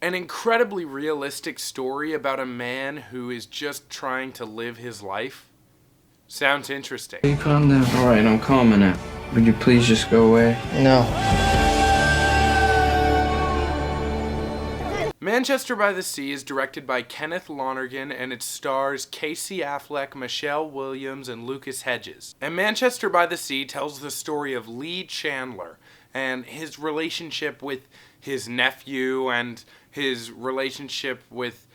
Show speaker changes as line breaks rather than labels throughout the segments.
an incredibly realistic story about a man who is just trying to live his life. Sounds interesting.
You calm down. All right, I'm calming now. Would you please just go away?
No.
Manchester by the Sea is directed by Kenneth Lonergan and it stars Casey Affleck, Michelle Williams, and Lucas Hedges. And Manchester by the Sea tells the story of Lee Chandler and his relationship with his nephew and his relationship with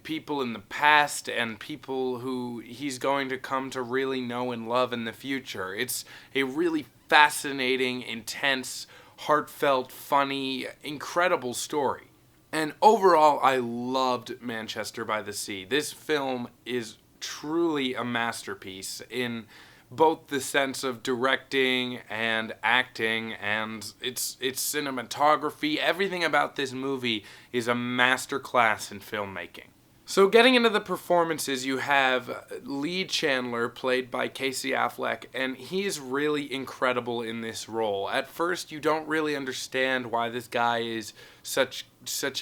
people in the past and people who he's going to come to really know and love in the future. It's a really fascinating, intense, heartfelt, funny, incredible story. And overall, I loved Manchester by the Sea. This film is truly a masterpiece in both the sense of directing and acting and its cinematography. Everything about this movie is a masterclass in filmmaking. So getting into the performances, you have Lee Chandler, played by Casey Affleck, and he's really incredible in this role. At first, you don't really understand why this guy is such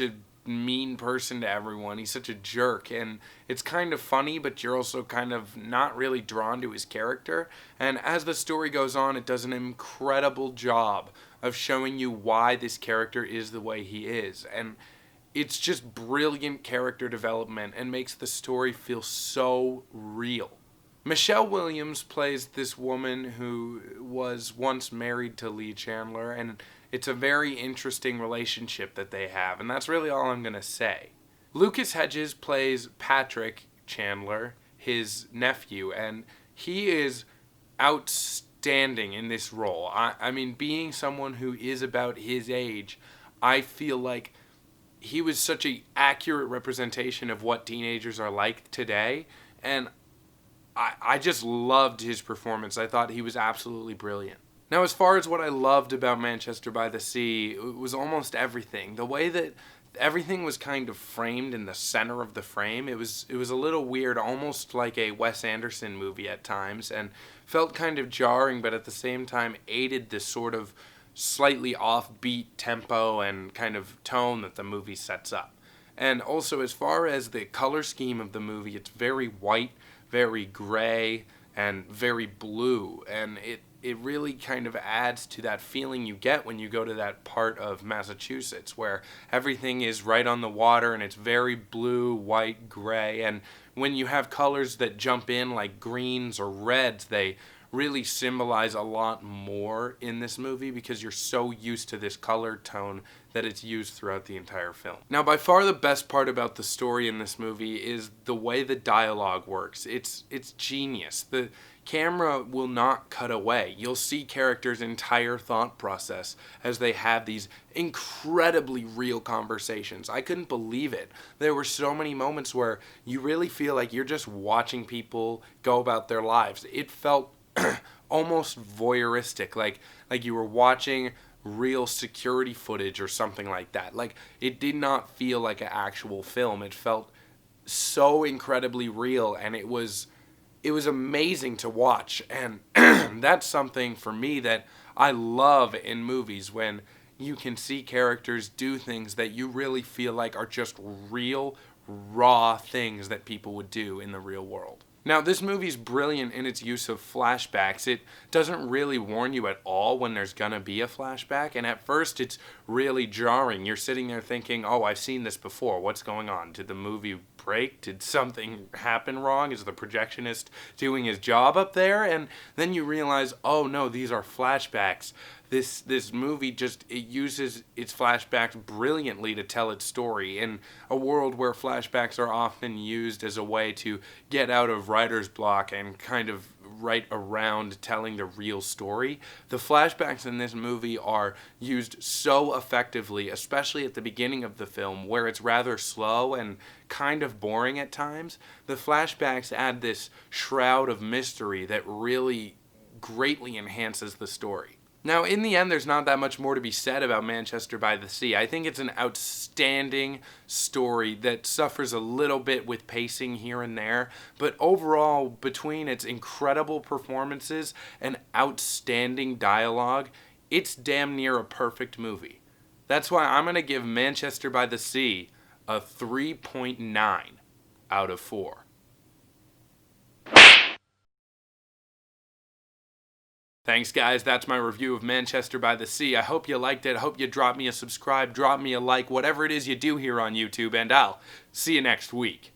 a mean person to everyone. He's such a jerk, and it's kind of funny, but you're also kind of not really drawn to his character. And as the story goes on, it does an incredible job of showing you why this character is the way he is. And it's just brilliant character development and makes the story feel so real. Michelle Williams plays this woman who was once married to Lee Chandler, and it's a very interesting relationship that they have, and that's really all I'm going to say. Lucas Hedges plays Patrick Chandler, his nephew, and he is outstanding in this role. I mean, being someone who is about his age, I feel like he was such an accurate representation of what teenagers are like today, and I just loved his performance. I thought he was absolutely brilliant. Now, as far as what I loved about Manchester by the Sea, it was almost everything. The way that everything was kind of framed in the center of the frame, it was a little weird, almost like a Wes Anderson movie at times, and felt kind of jarring, but at the same time aided this sort of slightly offbeat tempo and kind of tone that the movie sets up. And also, as far as the color scheme of the movie, it's very white, very gray, and very blue, and it really kind of adds to that feeling you get when you go to that part of Massachusetts where everything is right on the water and it's very blue, white, gray, and when you have colors that jump in like greens or reds, they really symbolize a lot more in this movie because you're so used to this color tone that it's used throughout the entire film. Now, by far the best part about the story in this movie is the way the dialogue works. It's genius. The camera will not cut away. You'll see characters' entire thought process as they have these incredibly real conversations. I couldn't believe it. There were so many moments where you really feel like you're just watching people go about their lives. It felt almost voyeuristic, like you were watching real security footage or something like that. Like, it did not feel like an actual film. It felt so incredibly real, and it was amazing to watch. And that's something for me that I love in movies, when you can see characters do things that you really feel like are just real, raw things that people would do in the real world. Now, this movie's brilliant in its use of flashbacks. It doesn't really warn you at all when there's gonna be a flashback, and at first it's really jarring. You're sitting there thinking, oh, I've seen this before. What's going on? Did the movie break? Did something happen wrong? Is the projectionist doing his job up there? And then you realize, oh no, these are flashbacks. This movie it uses its flashbacks brilliantly to tell its story in a world where flashbacks are often used as a way to get out of writer's block and kind of write around telling the real story. The flashbacks in this movie are used so effectively, especially at the beginning of the film where it's rather slow and kind of boring at times. The flashbacks add this shroud of mystery that really greatly enhances the story. Now, in the end, there's not that much more to be said about Manchester by the Sea. I think it's an outstanding story that suffers a little bit with pacing here and there, but overall, between its incredible performances and outstanding dialogue, it's damn near a perfect movie. That's why I'm going to give Manchester by the Sea a 3.9 out of 4. Thanks, guys. That's my review of Manchester by the Sea. I hope you liked it. I hope you drop me a subscribe, drop me a like, whatever it is you do here on YouTube, and I'll see you next week.